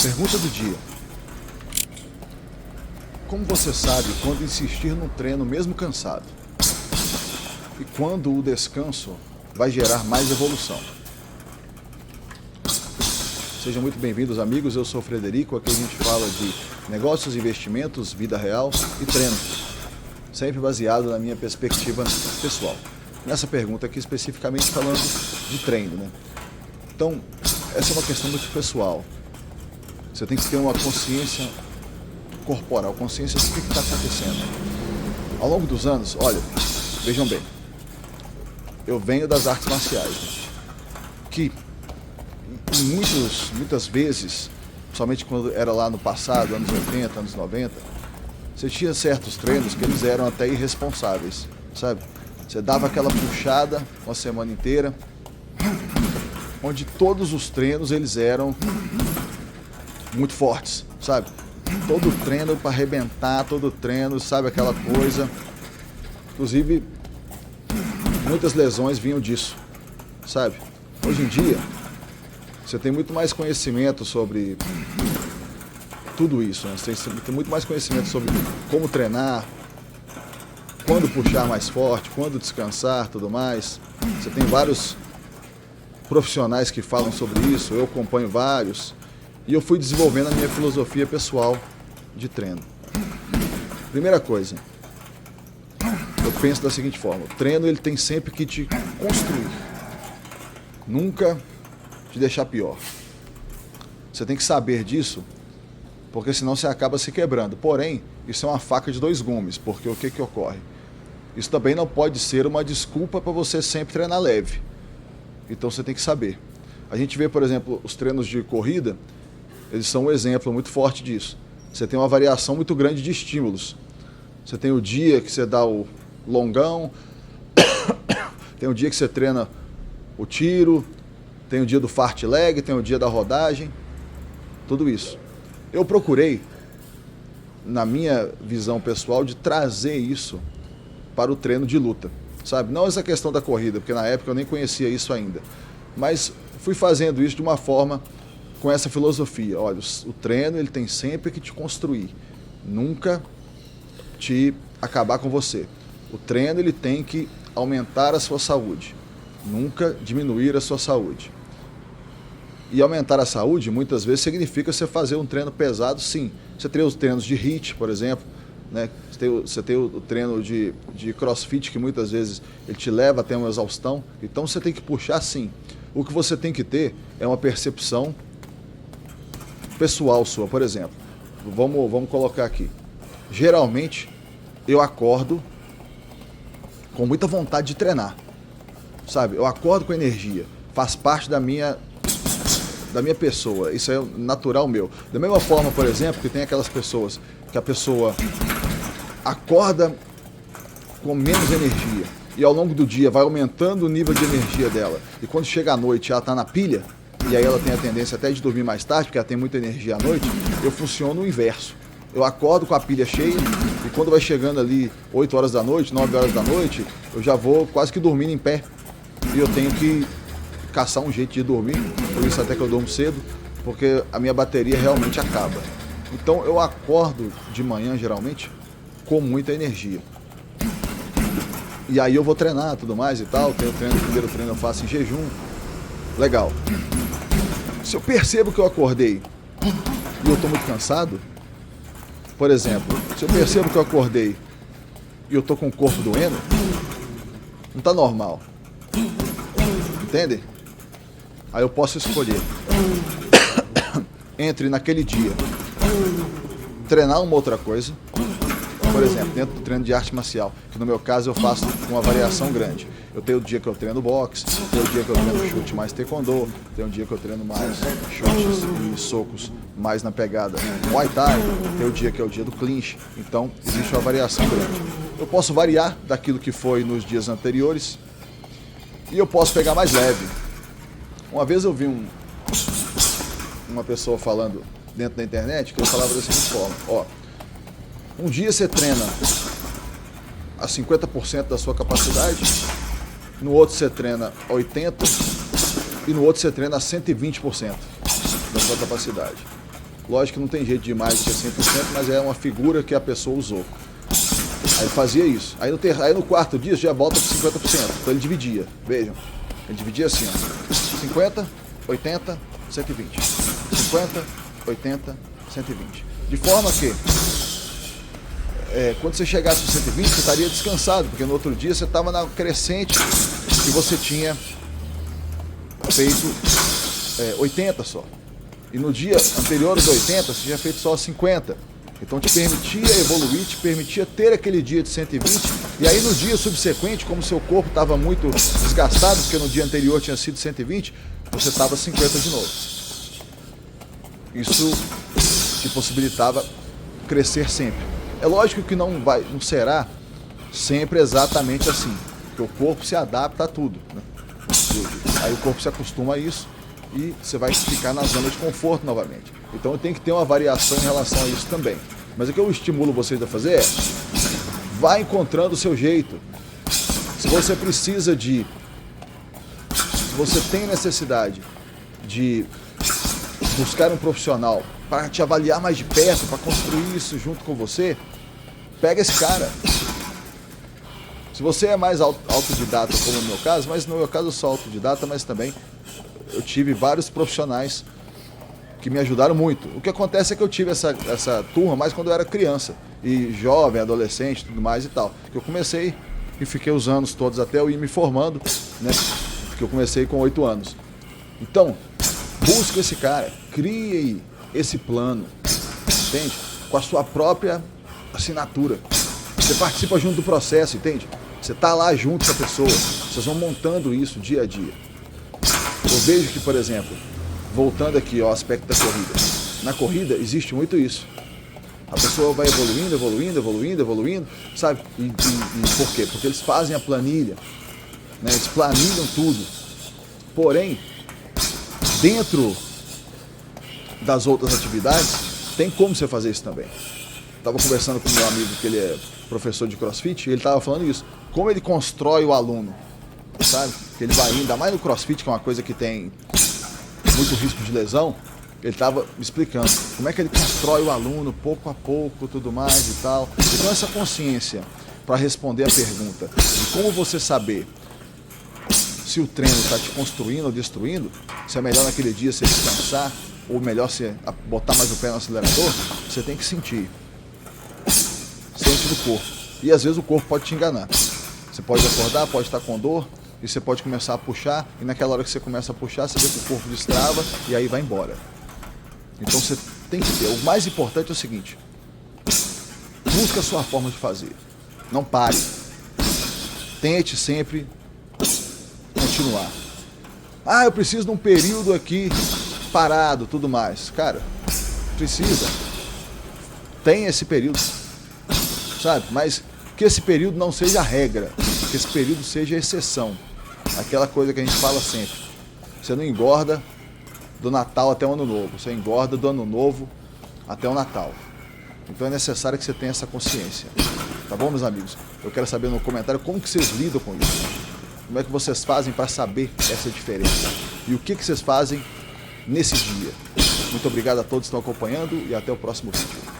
Pergunta do dia. Como você sabe quando insistir no treino mesmo cansado? E quando o descanso vai gerar mais evolução? Sejam muito bem-vindos, amigos. Eu sou o Frederico. Aqui a gente fala de negócios, investimentos, vida real e treino. Sempre baseado na minha perspectiva pessoal. Nessa pergunta aqui, especificamente falando de treino, né? Então, essa é uma questão muito pessoal. Você tem que ter uma consciência corporal, consciência do que está acontecendo. Ao longo dos anos, olha, vejam bem, eu venho das artes marciais, que muitas vezes, somente quando era lá no passado, anos 80, anos 90, você tinha certos treinos que eles eram até irresponsáveis, sabe? Você dava aquela puxada uma semana inteira, onde todos os treinos eles eram muito fortes, sabe? Todo treino para arrebentar, todo treino, sabe, aquela coisa. Inclusive, muitas lesões vinham disso, sabe? Hoje em dia, você tem muito mais conhecimento sobre tudo isso, né? Você tem muito mais conhecimento sobre como treinar, quando puxar mais forte, quando descansar, tudo mais. Você tem vários profissionais que falam sobre isso, eu acompanho vários. E eu fui desenvolvendo a minha filosofia pessoal de treino. Primeira coisa, eu penso da seguinte forma: o treino ele tem sempre que te construir, nunca te deixar pior. Você tem que saber disso, porque senão você acaba se quebrando. Porém, isso é uma faca de dois gumes, porque o que ocorre? Isso também não pode ser uma desculpa para você sempre treinar leve. Então você tem que saber. A gente vê, por exemplo, os treinos de corrida, eles são um exemplo muito forte disso. Você tem uma variação muito grande de estímulos. Você tem o dia que você dá o longão, tem o dia que você treina o tiro, tem o dia do fartlek, tem o dia da rodagem, tudo isso. Eu procurei, na minha visão pessoal, de trazer isso para o treino de luta, sabe? Não essa questão da corrida, porque na época eu nem conhecia isso ainda, mas fui fazendo isso de uma forma com essa filosofia. Olha, o treino ele tem sempre que te construir, nunca te acabar com você. O treino ele tem que aumentar a sua saúde, nunca diminuir a sua saúde. E aumentar a saúde muitas vezes significa você fazer um treino pesado, sim. Você tem os treinos de HIIT, por exemplo, né? Você tem o treino de CrossFit, que muitas vezes ele te leva até uma exaustão. Então você tem que puxar, sim. O que você tem que ter é uma percepção pessoal sua. Por exemplo, vamos colocar aqui. Geralmente, eu acordo com muita vontade de treinar, sabe? Eu acordo com energia, faz parte da minha pessoa, isso é natural meu. Da mesma forma, por exemplo, que tem aquelas pessoas que a pessoa acorda com menos energia e ao longo do dia vai aumentando o nível de energia dela, e quando chega à noite ela está na pilha, e aí ela tem a tendência até de dormir mais tarde, porque ela tem muita energia à noite. Eu funciono o inverso. Eu acordo com a pilha cheia e quando vai chegando ali 8 horas da noite, 9 horas da noite, eu já vou quase que dormindo em pé. E eu tenho que caçar um jeito de dormir, por isso até que eu durmo cedo, porque a minha bateria realmente acaba. Então eu acordo de manhã, geralmente, com muita energia. E aí eu vou treinar, tudo mais e tal. Tem o treino, o primeiro treino eu faço em jejum. Legal. Se eu percebo que eu acordei e eu estou muito cansado, por exemplo, se eu percebo que eu acordei e eu estou com o corpo doendo, não está normal. Entende? Aí eu posso escolher entre naquele dia treinar uma outra coisa, por exemplo, dentro do treino de arte marcial, que no meu caso eu faço uma variação grande. Eu tenho o dia que eu treino boxe, tenho o dia que eu treino chute mais taekwondo, tenho o dia que eu treino mais chutes e socos mais na pegada Muay Thai, tem o dia que é o dia do clinch. Então existe uma variação grande. Eu posso variar daquilo que foi nos dias anteriores e eu posso pegar mais leve. Uma vez eu vi uma pessoa falando dentro da internet que ele falava da seguinte forma: ó, um dia você treina a 50% da sua capacidade, no outro você treina a 80% e no outro você treina a 120% da sua capacidade. Lógico que não tem jeito de ir mais do que 100%, mas é uma figura que a pessoa usou. Aí ele fazia isso. Aí no quarto dia já volta para 50%. Então ele dividia. Vejam. Ele dividia assim, ó. 50, 80, 120. 50, 80, 120. De forma que quando você chegasse no 120, você estaria descansado, porque no outro dia você estava na crescente e você tinha feito 80 só. E no dia anterior aos 80, você tinha feito só 50. Então te permitia evoluir, te permitia ter aquele dia de 120. E aí no dia subsequente, como seu corpo estava muito desgastado, porque no dia anterior tinha sido 120, você estava 50 de novo. Isso te possibilitava crescer sempre. É lógico que não será sempre exatamente assim, porque o corpo se adapta a tudo, né? Aí o corpo se acostuma a isso e você vai ficar na zona de conforto novamente. Então tem que ter uma variação em relação a isso também. Mas o que eu estimulo vocês a fazer é, vá encontrando o seu jeito. Se você precisa se você tem necessidade de buscar um profissional para te avaliar mais de perto, para construir isso junto com você, pega esse cara. Se você é mais autodidata, como no meu caso, mas no meu caso eu sou autodidata, mas também eu tive vários profissionais que me ajudaram muito. O que acontece é que eu tive essa turma mais quando eu era criança, e jovem, adolescente, tudo mais e tal. Que eu comecei e fiquei os anos todos até eu ir me formando, né? Porque eu comecei com 8 anos. Então, busca esse cara, crie esse plano, entende? Com a sua própria assinatura. Você participa junto do processo, entende? Você está lá junto com a pessoa, vocês vão montando isso dia a dia. Eu vejo que, por exemplo, voltando aqui ao aspecto da corrida, na corrida existe muito isso. A pessoa vai evoluindo, sabe? E por quê? Porque eles fazem a planilha, né? Eles planilham tudo. Porém, dentro das outras atividades, tem como você fazer isso também. Estava conversando com meu amigo, que ele é professor de CrossFit, e ele estava falando isso. Como ele constrói o aluno, sabe? Que ele vai indo, ainda mais no CrossFit, que é uma coisa que tem muito risco de lesão. Ele estava me explicando como é que ele constrói o aluno pouco a pouco, tudo mais e tal. Então essa consciência para responder a pergunta de como você saber se o treino está te construindo ou destruindo, se é melhor naquele dia você descansar, ou melhor você botar mais o pé no acelerador, você tem que sentir. Sente no corpo. E às vezes o corpo pode te enganar. Você pode acordar, pode estar com dor, e você pode começar a puxar, e naquela hora que você começa a puxar, você vê que o corpo destrava, e aí vai embora. Então você tem que ter. O mais importante é o seguinte: busca a sua forma de fazer. Não pare. Tente sempre continuar. Ah, eu preciso de um período aqui parado, tudo mais. Cara, precisa. Tem esse período, sabe? Mas que esse período não seja a regra, que esse período seja a exceção. Aquela coisa que a gente fala sempre. Você não engorda do Natal até o Ano Novo, você engorda do Ano Novo até o Natal. Então é necessário que você tenha essa consciência. Tá bom, meus amigos? Eu quero saber no comentário como que vocês lidam com isso. Como é que vocês fazem para saber essa diferença? E o que vocês fazem nesse dia? Muito obrigado a todos que estão acompanhando e até o próximo vídeo.